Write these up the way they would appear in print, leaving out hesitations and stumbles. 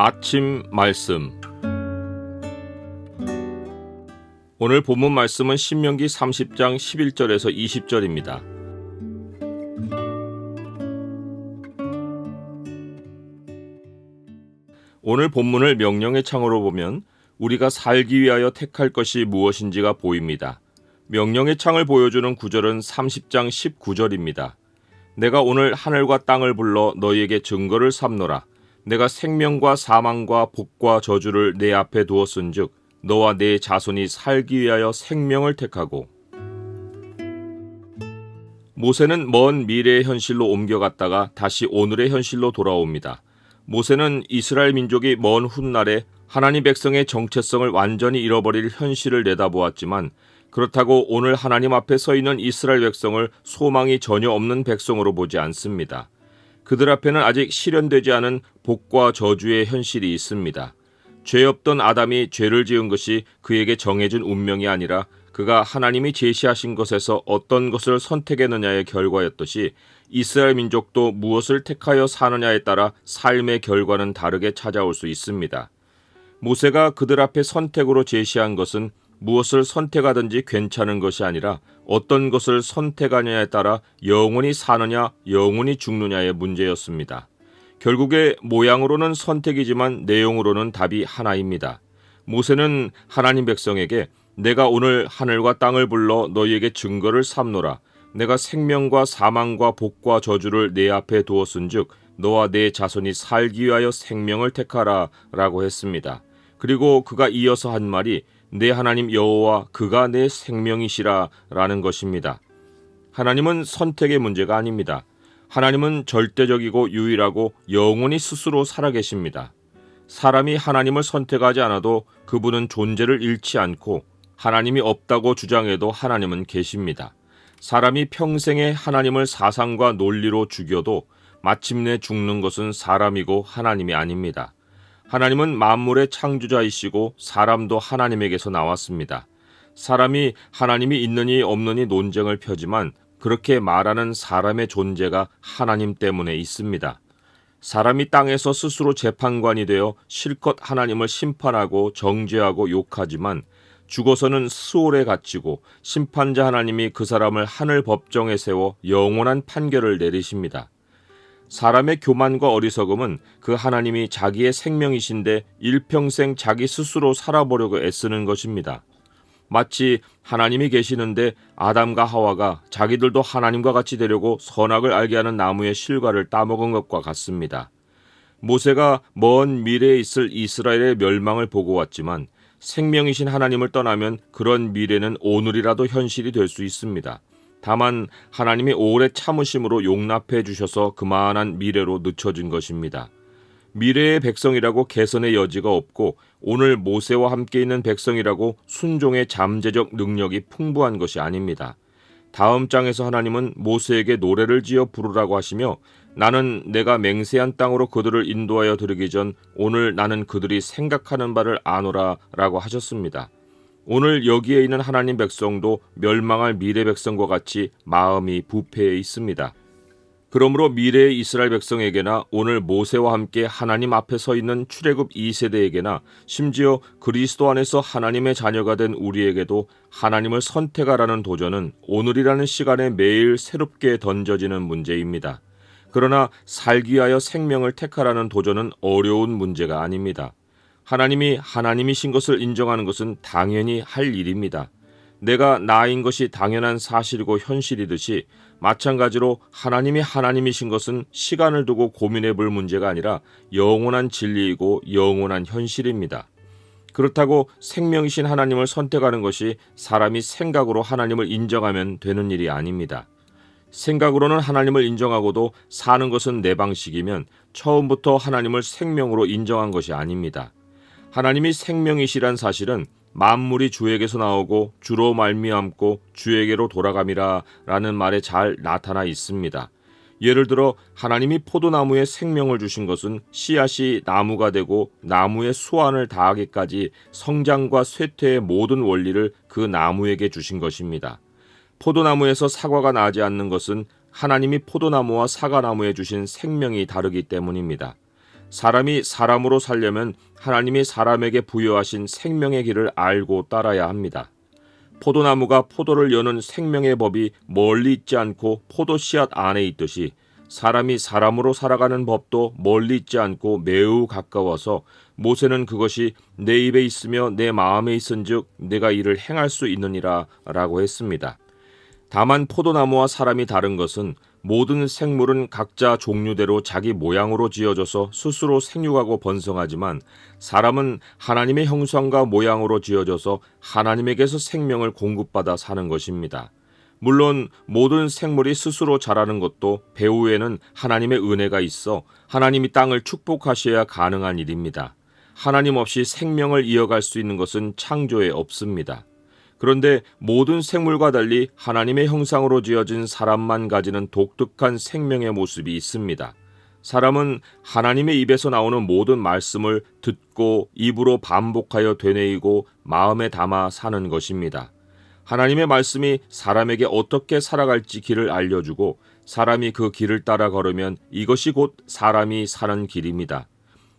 아침 말씀. 오늘 본문 말씀은 신명기 30장 11절에서 20절입니다. 오늘 본문을 명령의 창으로 보면 우리가 살기 위하여 택할 것이 무엇인지가 보입니다. 명령의 창을 보여주는 구절은 30장 19절입니다. 내가 오늘 하늘과 땅을 불러 너희에게 증거를 삼노라. 내가 생명과 사망과 복과 저주를 내 앞에 두었은즉 너와 내 자손이 살기 위하여 생명을 택하고. 모세는 먼 미래의 현실로 옮겨갔다가 다시 오늘의 현실로 돌아옵니다. 모세는 이스라엘 민족이 먼 훗날에 하나님 백성의 정체성을 완전히 잃어버릴 현실을 내다보았지만 그렇다고 오늘 하나님 앞에 서 있는 이스라엘 백성을 소망이 전혀 없는 백성으로 보지 않습니다. 그들 앞에는 아직 실현되지 않은 복과 저주의 현실이 있습니다. 죄 없던 아담이 죄를 지은 것이 그에게 정해진 운명이 아니라 그가 하나님이 제시하신 것에서 어떤 것을 선택했느냐의 결과였듯이 이스라엘 민족도 무엇을 택하여 사느냐에 따라 삶의 결과는 다르게 찾아올 수 있습니다. 모세가 그들 앞에 선택으로 제시한 것은 무엇을 선택하든지 괜찮은 것이 아니라 어떤 것을 선택하느냐에 따라 영원히 사느냐 영원히 죽느냐의 문제였습니다. 결국에 모양으로는 선택이지만 내용으로는 답이 하나입니다. 모세는 하나님 백성에게 내가 오늘 하늘과 땅을 불러 너희에게 증거를 삼노라. 내가 생명과 사망과 복과 저주를 내 앞에 두었은즉 너와 내 자손이 살기 위하여 생명을 택하라 라고 했습니다. 그리고 그가 이어서 한 말이 내 하나님 여호와 그가 내 생명이시라 라는 것입니다. 하나님은 선택의 문제가 아닙니다. 하나님은 절대적이고 유일하고 영원히 스스로 살아계십니다. 사람이 하나님을 선택하지 않아도 그분은 존재를 잃지 않고 하나님이 없다고 주장해도 하나님은 계십니다. 사람이 평생에 하나님을 사상과 논리로 죽여도 마침내 죽는 것은 사람이고 하나님이 아닙니다. 하나님은 만물의 창조자이시고 사람도 하나님에게서 나왔습니다. 사람이 하나님이 있느니 없느니 논쟁을 펴지만 그렇게 말하는 사람의 존재가 하나님 때문에 있습니다. 사람이 땅에서 스스로 재판관이 되어 실컷 하나님을 심판하고 정죄하고 욕하지만 죽어서는 스올에 갇히고 심판자 하나님이 그 사람을 하늘 법정에 세워 영원한 판결을 내리십니다. 사람의 교만과 어리석음은 그 하나님이 자기의 생명이신데 일평생 자기 스스로 살아보려고 애쓰는 것입니다. 마치 하나님이 계시는데 아담과 하와가 자기들도 하나님과 같이 되려고 선악을 알게 하는 나무의 실과를 따먹은 것과 같습니다. 모세가 먼 미래에 있을 이스라엘의 멸망을 보고 왔지만 생명이신 하나님을 떠나면 그런 미래는 오늘이라도 현실이 될 수 있습니다. 다만 하나님이 오래 참으심으로 용납해 주셔서 그만한 미래로 늦춰진 것입니다. 미래의 백성이라고 개선의 여지가 없고 오늘 모세와 함께 있는 백성이라고 순종의 잠재적 능력이 풍부한 것이 아닙니다. 다음 장에서 하나님은 모세에게 노래를 지어 부르라고 하시며 나는 내가 맹세한 땅으로 그들을 인도하여 들이기 전 오늘 나는 그들이 생각하는 바를 아노라 라고 하셨습니다. 오늘 여기에 있는 하나님 백성도 멸망할 미래 백성과 같이 마음이 부패해 있습니다. 그러므로 미래의 이스라엘 백성에게나 오늘 모세와 함께 하나님 앞에 서 있는 출애굽 2세대에게나 심지어 그리스도 안에서 하나님의 자녀가 된 우리에게도 하나님을 선택하라는 도전은 오늘이라는 시간에 매일 새롭게 던져지는 문제입니다. 그러나 살기 위하여 생명을 택하라는 도전은 어려운 문제가 아닙니다. 하나님이 하나님이신 것을 인정하는 것은 당연히 할 일입니다. 내가 나인 것이 당연한 사실이고 현실이듯이 마찬가지로 하나님이 하나님이신 것은 시간을 두고 고민해 볼 문제가 아니라 영원한 진리이고 영원한 현실입니다. 그렇다고 생명이신 하나님을 선택하는 것이 사람이 생각으로 하나님을 인정하면 되는 일이 아닙니다. 생각으로는 하나님을 인정하고도 사는 것은 내 방식이면 처음부터 하나님을 생명으로 인정한 것이 아닙니다. 하나님이 생명이시란 사실은 만물이 주에게서 나오고 주로 말미암고 주에게로 돌아감이라 라는 말에 잘 나타나 있습니다. 예를 들어 하나님이 포도나무에 생명을 주신 것은 씨앗이 나무가 되고 나무의 수완을 다하기까지 성장과 쇠퇴의 모든 원리를 그 나무에게 주신 것입니다. 포도나무에서 사과가 나지 않는 것은 하나님이 포도나무와 사과나무에 주신 생명이 다르기 때문입니다. 사람이 사람으로 살려면 하나님이 사람에게 부여하신 생명의 길을 알고 따라야 합니다. 포도나무가 포도를 여는 생명의 법이 멀리 있지 않고 포도 씨앗 안에 있듯이 사람이 사람으로 살아가는 법도 멀리 있지 않고 매우 가까워서 모세는 그것이 내 입에 있으며 내 마음에 있은즉 내가 이를 행할 수 있느니라 라고 했습니다. 다만 포도나무와 사람이 다른 것은 모든 생물은 각자 종류대로 자기 모양으로 지어져서 스스로 생육하고 번성하지만 사람은 하나님의 형상과 모양으로 지어져서 하나님에게서 생명을 공급받아 사는 것입니다. 물론 모든 생물이 스스로 자라는 것도 배후에는 하나님의 은혜가 있어 하나님이 땅을 축복하셔야 가능한 일입니다. 하나님 없이 생명을 이어갈 수 있는 것은 창조에 없습니다. 그런데 모든 생물과 달리 하나님의 형상으로 지어진 사람만 가지는 독특한 생명의 모습이 있습니다. 사람은 하나님의 입에서 나오는 모든 말씀을 듣고 입으로 반복하여 되뇌이고 마음에 담아 사는 것입니다. 하나님의 말씀이 사람에게 어떻게 살아갈지 길을 알려주고 사람이 그 길을 따라 걸으면 이것이 곧 사람이 사는 길입니다.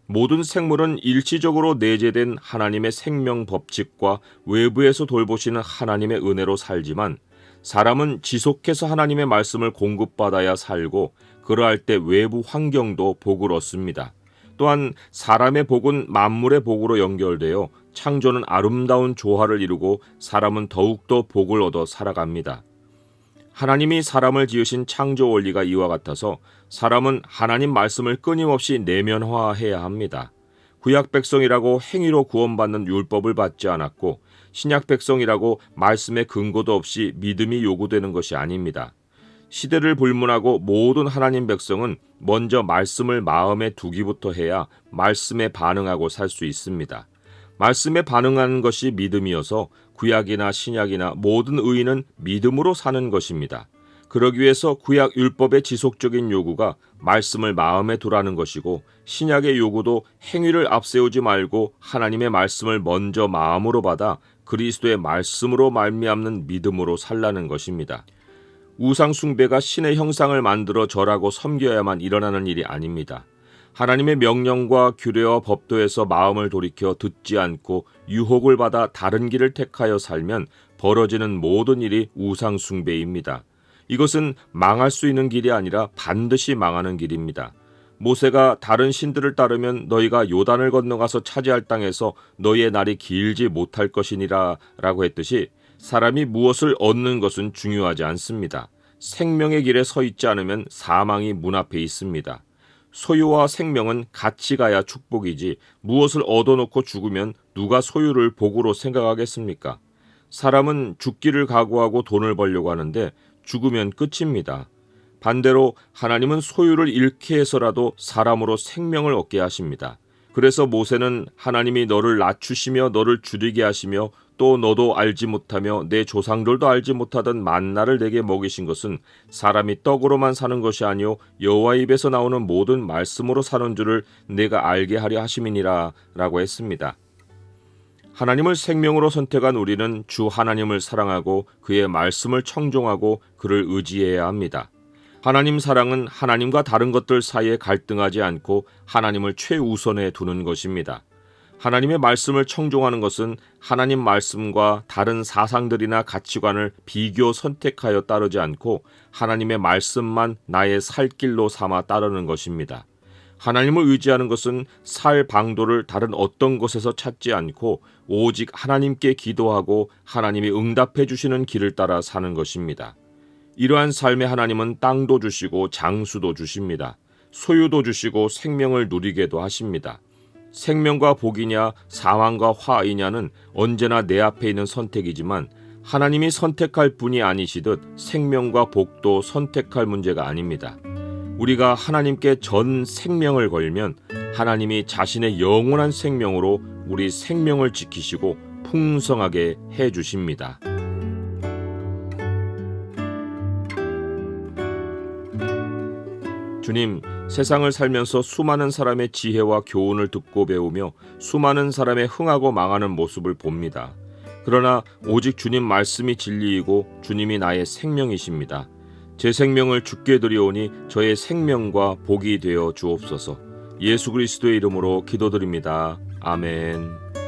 모든 생물은 일시적으로 내재된 하나님의 생명 법칙과 외부에서 돌보시는 하나님의 은혜로 살지만 사람은 지속해서 하나님의 말씀을 공급받아야 살고 그러할 때 외부 환경도 복을 얻습니다. 또한 사람의 복은 만물의 복으로 연결되어 창조는 아름다운 조화를 이루고 사람은 더욱더 복을 얻어 살아갑니다. 하나님이 사람을 지으신 창조 원리가 이와 같아서 사람은 하나님 말씀을 끊임없이 내면화해야 합니다. 구약 백성이라고 행위로 구원받는 율법을 받지 않았고 신약 백성이라고 말씀의 근거도 없이 믿음이 요구되는 것이 아닙니다. 시대를 불문하고 모든 하나님 백성은 먼저 말씀을 마음에 두기부터 해야 말씀에 반응하고 살 수 있습니다. 말씀에 반응하는 것이 믿음이어서 구약이나 신약이나 모든 의인은 믿음으로 사는 것입니다. 그러기 위해서 구약 율법의 지속적인 요구가 말씀을 마음에 두라는 것이고 신약의 요구도 행위를 앞세우지 말고 하나님의 말씀을 먼저 마음으로 받아 그리스도의 말씀으로 말미암는 믿음으로 살라는 것입니다. 우상 숭배가 신의 형상을 만들어 절하고 섬겨야만 일어나는 일이 아닙니다. 하나님의 명령과 규례와 법도에서 마음을 돌이켜 듣지 않고 유혹을 받아 다른 길을 택하여 살면 벌어지는 모든 일이 우상 숭배입니다. 이것은 망할 수 있는 길이 아니라 반드시 망하는 길입니다. 모세가 다른 신들을 따르면 너희가 요단을 건너가서 차지할 땅에서 너희의 날이 길지 못할 것이니라 라고 했듯이 사람이 무엇을 얻는 것은 중요하지 않습니다. 생명의 길에 서 있지 않으면 사망이 문 앞에 있습니다. 소유와 생명은 같이 가야 축복이지 무엇을 얻어놓고 죽으면 누가 소유를 복으로 생각하겠습니까? 사람은 죽기를 각오하고 돈을 벌려고 하는데 죽으면 끝입니다. 반대로 하나님은 소유를 잃게 해서라도 사람으로 생명을 얻게 하십니다. 그래서 모세는 하나님이 너를 낮추시며 너를 줄이게 하시며 또 너도 알지 못하며 내 조상들도 알지 못하던 만나를 내게 먹이신 것은 사람이 떡으로만 사는 것이 아니요 여호와 입에서 나오는 모든 말씀으로 사는 줄을 내가 알게 하려 하심이니라 라고 했습니다. 하나님을 생명으로 선택한 우리는 주 하나님을 사랑하고 그의 말씀을 청종하고 그를 의지해야 합니다. 하나님 사랑은 하나님과 다른 것들 사이에 갈등하지 않고 하나님을 최우선에 두는 것입니다. 하나님의 말씀을 청종하는 것은 하나님 말씀과 다른 사상들이나 가치관을 비교 선택하여 따르지 않고 하나님의 말씀만 나의 살 길로 삼아 따르는 것입니다. 하나님을 의지하는 것은 살 방도를 다른 어떤 곳에서 찾지 않고 오직 하나님께 기도하고 하나님이 응답해 주시는 길을 따라 사는 것입니다. 이러한 삶의 하나님은 땅도 주시고 장수도 주십니다. 소유도 주시고 생명을 누리게도 하십니다. 생명과 복이냐 사망과 화이냐는 언제나 내 앞에 있는 선택이지만 하나님이 선택할 분이 아니시듯 생명과 복도 선택할 문제가 아닙니다. 우리가 하나님께 전 생명을 걸면 하나님이 자신의 영원한 생명으로 우리 생명을 지키시고 풍성하게 해주십니다. 주님, 세상을 살면서 수많은 사람의 지혜와 교훈을 듣고 배우며 수많은 사람의 흥하고 망하는 모습을 봅니다. 그러나 오직 주님 말씀이 진리이고 주님이 나의 생명이십니다. 제 생명을 주께 드리오니 저의 생명과 복이 되어 주옵소서. 예수 그리스도의 이름으로 기도드립니다. 아멘.